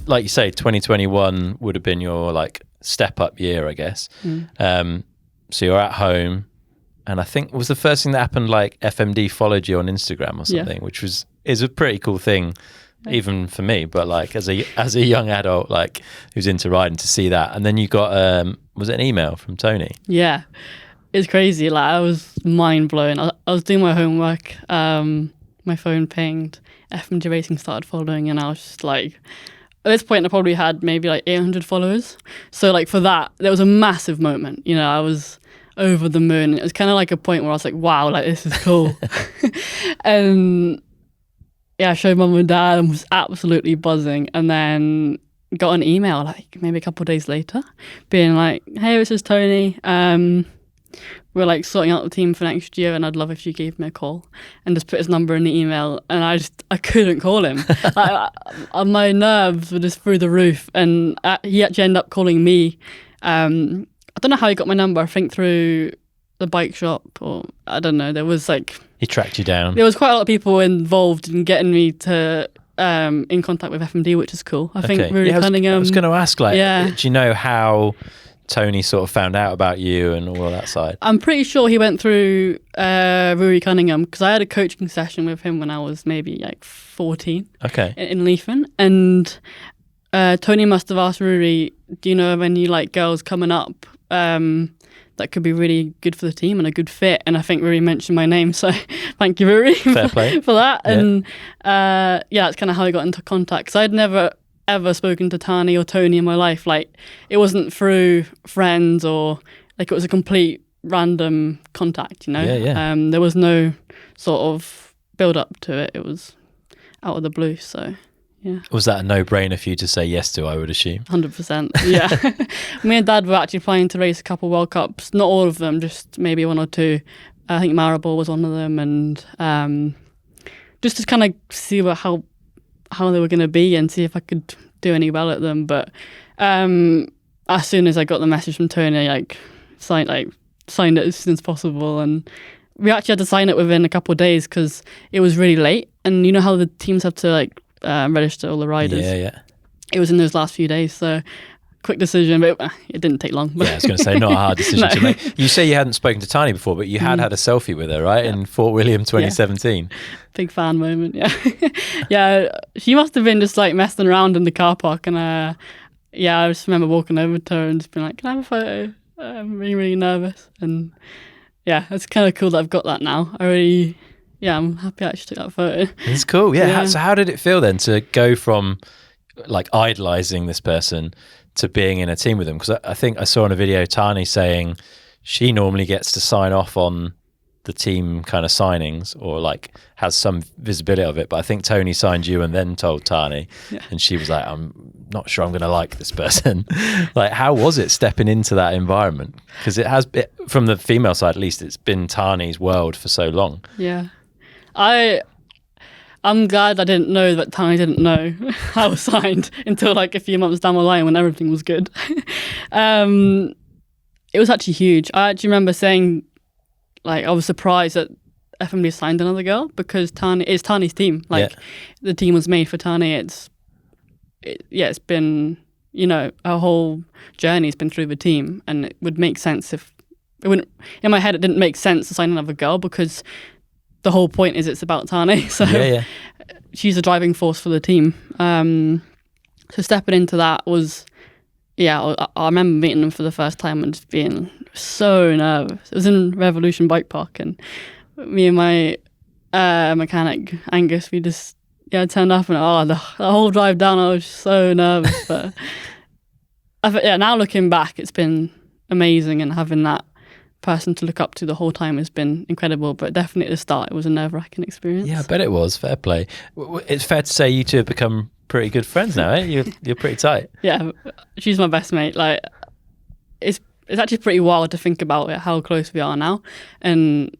like you say, 2021 would have been your like step up year, I guess. So you're at home, and I think was the first thing that happened, like FMD followed you on Instagram or something, which is a pretty cool thing, even for me. But like as a young adult, like who's into riding, to see that, and then you got was it an email from Tony? Yeah, it's crazy. Like I was mind blown. I was doing my homework. My phone pinged. FMD Racing started following, and I was just like, at this point I probably had maybe like 800 followers. So like for that, there was a massive moment. You know, I was over the moon. It was kind of like a point where I was like, wow, like this is cool. And yeah, I showed mum and dad and was absolutely buzzing. And then got an email like maybe a couple of days later being like, hey, this is Tony. We're like sorting out the team for next year, and I'd love if you gave me a call, and just put his number in the email. And I couldn't call him. My nerves were just through the roof, and he actually ended up calling me. I don't know how he got my number. I think through the bike shop, or I don't know. There was like, he tracked you down. There was quite a lot of people involved in getting me to in contact with FMD, which is cool. I think Rory Cunningham. I was going to ask, like, do you know how Tony sort of found out about you and all of that side? I'm pretty sure he went through Rory Cunningham, because I had a coaching session with him when I was maybe like 14 in Leithen. And Tony must have asked Rory, do you know of any like girls coming up that could be really good for the team and a good fit? And I think Rory mentioned my name, so thank you, Rory, Fair play. for that. Yeah. And that's kind of how I got into contact, because I'd never ever spoken to Tahnée or Tony in my life. Like, it wasn't through friends, or like, it was a complete random contact, you know? There was no sort of build up to it. It was out of the blue, so yeah. Was that a no-brainer for you to say yes to, I would assume? 100%, yeah. Me and Dad were actually planning to race a couple World Cups, not all of them, just maybe one or two. I think Maribor was one of them, and just to kind of see how they were going to be and see if I could do any well at them. But as soon as I got the message from Tony, signed it as soon as possible, and we actually had to sign it within a couple of days because it was really late. And you know how the teams have to register all the riders? Yeah. It was in those last few days, so quick decision, but it didn't take long. Yeah, I was going to say, not a hard decision to make. You say you hadn't spoken to Tahnée before, but you had a selfie with her, right? In Fort William 2017. Big fan moment, yeah. Yeah, she must have been just like messing around in the car park, and I just remember walking over to her and just being like, can I have a photo? I'm really, really nervous. And yeah, it's kind of cool that I've got that now. I'm happy I actually took that photo. It's cool, yeah. So how did it feel then to go from like idolizing this person to being in a team with them? Because I think I saw in a video Tahnée saying she normally gets to sign off on the team kind of signings, or like has some visibility of it, but I think Tony signed you and then told Tahnée, and she was like, I'm not sure I'm going to like this person. Like, how was it stepping into that environment? Because from the female side at least, it's been Tahnée's world for so long. Yeah, I'm glad I didn't know that Tahnée didn't know I was signed until like a few months down the line when everything was good. It was actually huge. I actually remember saying, like, I was surprised that FMD signed another girl, because it's Tahnée's team. Like, the team was made for Tahnée. It's been, our whole journey's been through the team, and it would make sense if it wouldn't. In my head, it didn't make sense to sign another girl, because the whole point is it's about Tahnée. So she's a driving force for the team. So stepping into that was, I remember meeting them for the first time and just being so nervous. It was in Revolution Bike Park, and me and my mechanic Angus, we just turned up, and the whole drive down I was so nervous. But now looking back, it's been amazing, and having that person to look up to the whole time has been incredible. But definitely at the start, it was a nerve-wracking experience. Yeah, I bet it was. Fair play. It's fair to say you two have become pretty good friends now, eh? You're pretty tight. Yeah, she's my best mate. Like, it's actually pretty wild to think about how close we are now. And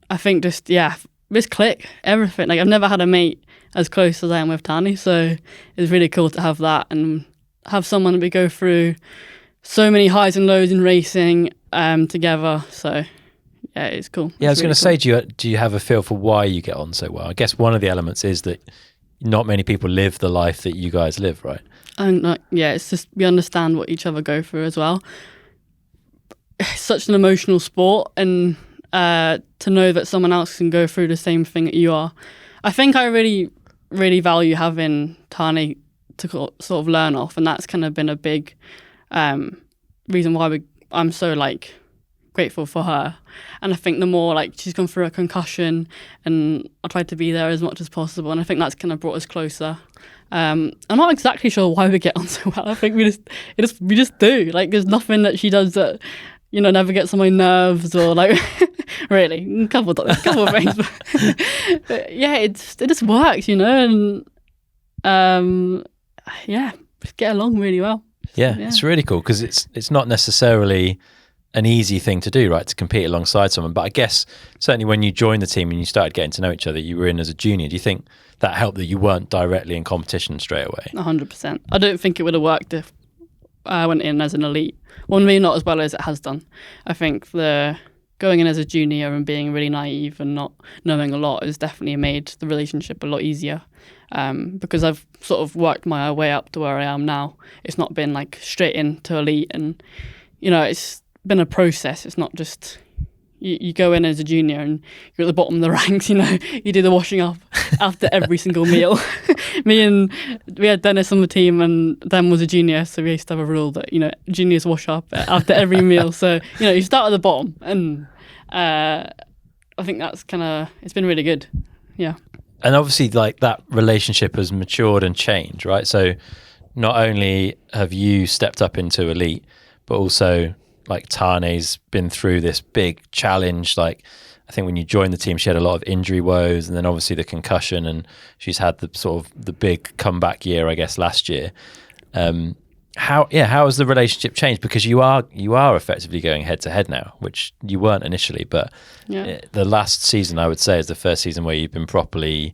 I think just, this click, everything. Like, I've never had a mate as close as I am with Tahnée, so it's really cool to have that and have someone that we go through so many highs and lows in racing together. So yeah, it's cool. Yeah, I was going to say, do you have a feel for why you get on so well? I guess one of the elements is that not many people live the life that you guys live, right? And it's just we understand what each other go through as well. It's such an emotional sport, and to know that someone else can go through the same thing that you are. I think I really, really value having Tahnée to sort of learn off, and that's kind of been a big reason why I'm so like grateful for her. And I think the more like she's gone through a concussion, and I tried to be there as much as possible, and I think that's kind of brought us closer. I'm not exactly sure why we get on so well. I think we just do. Like, there's nothing that she does that, you know, never gets on my nerves or like really a couple of things. But yeah, it just works, you know, and just get along really well. Yeah, it's really cool because it's not necessarily an easy thing to do, right? To compete alongside someone. But I guess certainly when you joined the team and you started getting to know each other, you were in as a junior. Do you think that helped that you weren't directly in competition straight away? 100%. I don't think it would have worked if I went in as an elite. Well, maybe not as well as it has done. I think the going in as a junior and being really naive and not knowing a lot has definitely made the relationship a lot easier. Because I've sort of worked my way up to where I am now. It's not been like straight into elite, and you know, it's been a process. It's not just you go in as a junior and you're at the bottom of the ranks, you know. You do the washing up after every single meal. We had Dennis on the team, and Dan was a junior, so we used to have a rule that, you know, juniors wash up after every meal. So, you know, you start at the bottom, and I think that's kind of, it's been really good. Yeah. And obviously, like, that relationship has matured and changed, right? So not only have you stepped up into elite, but also like Tahnée's been through this big challenge. Like, I think when you joined the team, she had a lot of injury woes, and then obviously the concussion, and she's had the sort of the big comeback year, I guess, last year. How has the relationship changed? Because you are effectively going head to head now, which you weren't initially, but the last season, I would say, is the first season where you've been properly,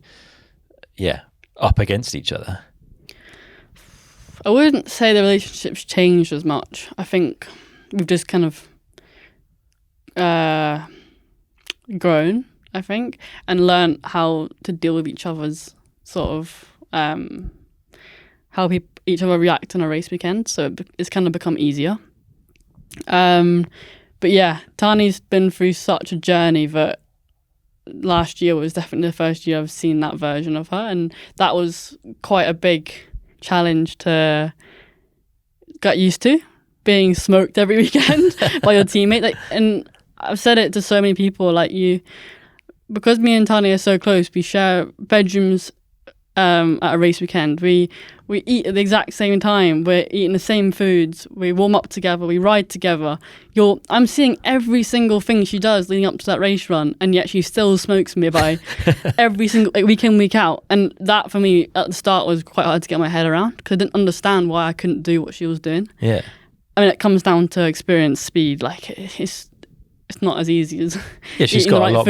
up against each other. I wouldn't say the relationship's changed as much. I think we've just kind of grown, I think, and learned how to deal with each other's sort of how each other react on a race weekend. So it's kind of become easier. But yeah, Tahnée's been through such a journey that last year was definitely the first year I've seen that version of her, and that was quite a big challenge to get used to. Being smoked every weekend by your teammate, like, and I've said it to so many people, like, because me and Tahnée are so close, we share bedrooms at a race weekend. We eat at the exact same time. We're eating the same foods. We warm up together. We ride together. I'm seeing every single thing she does leading up to that race run, and yet she still smokes me by every single week in, week out. And that for me at the start was quite hard to get my head around, because I didn't understand why I couldn't do what she was doing. Yeah. I mean, it comes down to experience, speed. Like, it's not as easy as she's got a lot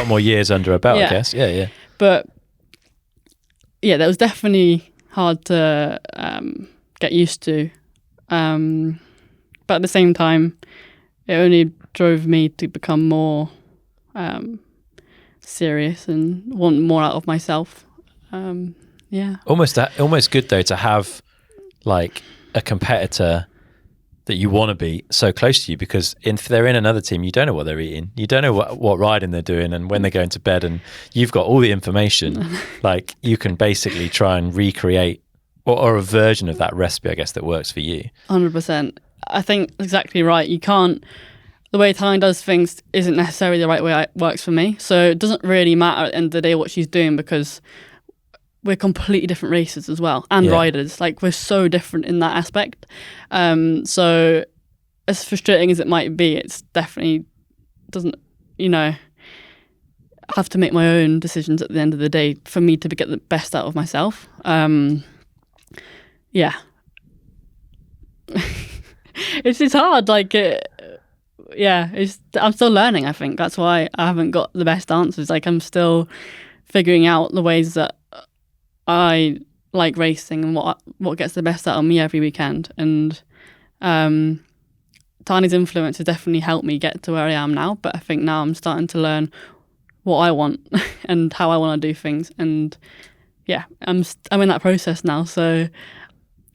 more years under her belt, I guess. Yeah. But yeah, that was definitely hard to get used to. But at the same time, it only drove me to become more serious and want more out of myself. Almost good though to have like a competitor that you want to be so close to you, because if they're in another team, you don't know what they're eating, you don't know what riding they're doing and when they're going to bed, and you've got all the information. Like, you can basically try and recreate or a version of that recipe, I guess, that works for you. 100%. I think exactly right. You can't, the way Tahnée does things isn't necessarily the right way it works for me, so it doesn't really matter at the end of the day what she's doing, because we're completely different racers as well, and riders. Like, we're so different in that aspect. So as frustrating as it might be, it's definitely doesn't, I have to make my own decisions at the end of the day for me to get the best out of myself. It's hard. Like, I'm still learning, I think. That's why I haven't got the best answers. Like, I'm still figuring out the ways that I like racing and what gets the best out of me every weekend. And Tahnée's influence has definitely helped me get to where I am now, but I think now I'm starting to learn what I want and how I want to do things. And I'm in that process now, so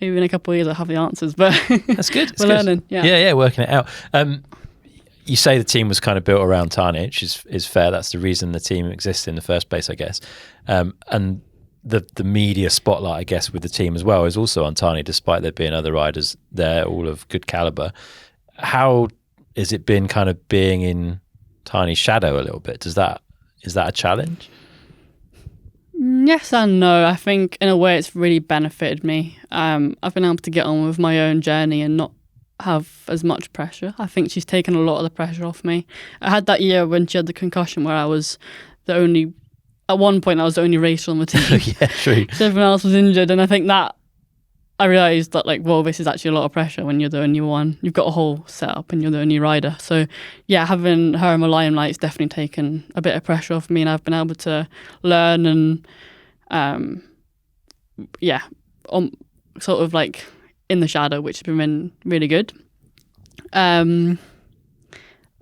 maybe in a couple of years I'll have the answers. But that's good. We're learning. Yeah, working it out. You say the team was kind of built around Tahnée, which is fair. That's the reason the team exists in the first place, I guess. And the media spotlight, I guess, with the team as well is also on Tahnée, despite there being other riders there, all of good caliber. How has it been kind of being in Tahnée's shadow a little bit? Is that a challenge? Yes and no. I think in a way it's really benefited me. I've been able to get on with my own journey and not have as much pressure. I think she's taken a lot of the pressure off me. I had that year when she had the concussion where I was at one point I was the only racer on the team. Yeah, true. So everyone else was injured, and I think that I realised that this is actually a lot of pressure when you're the only one. You've got a whole setup and you're the only rider. So yeah, having her in my limelight's definitely taken a bit of pressure off me, and I've been able to learn and sort of in the shadow, which has been really good. I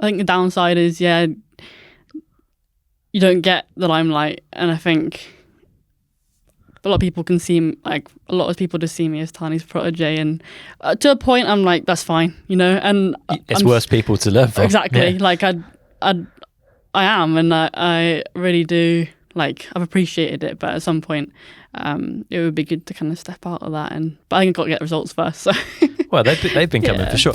think the downside is you don't get the limelight, and I think a lot of people can see a lot of people just see me as Tahnée's protege, and to a point I'm like, that's fine, and it's worse people to learn from. Exactly. Yeah. I am, and I really do I've appreciated it, but at some point it would be good to kind of step out of that, but I think I've got to get results first. So well, they've been coming for sure.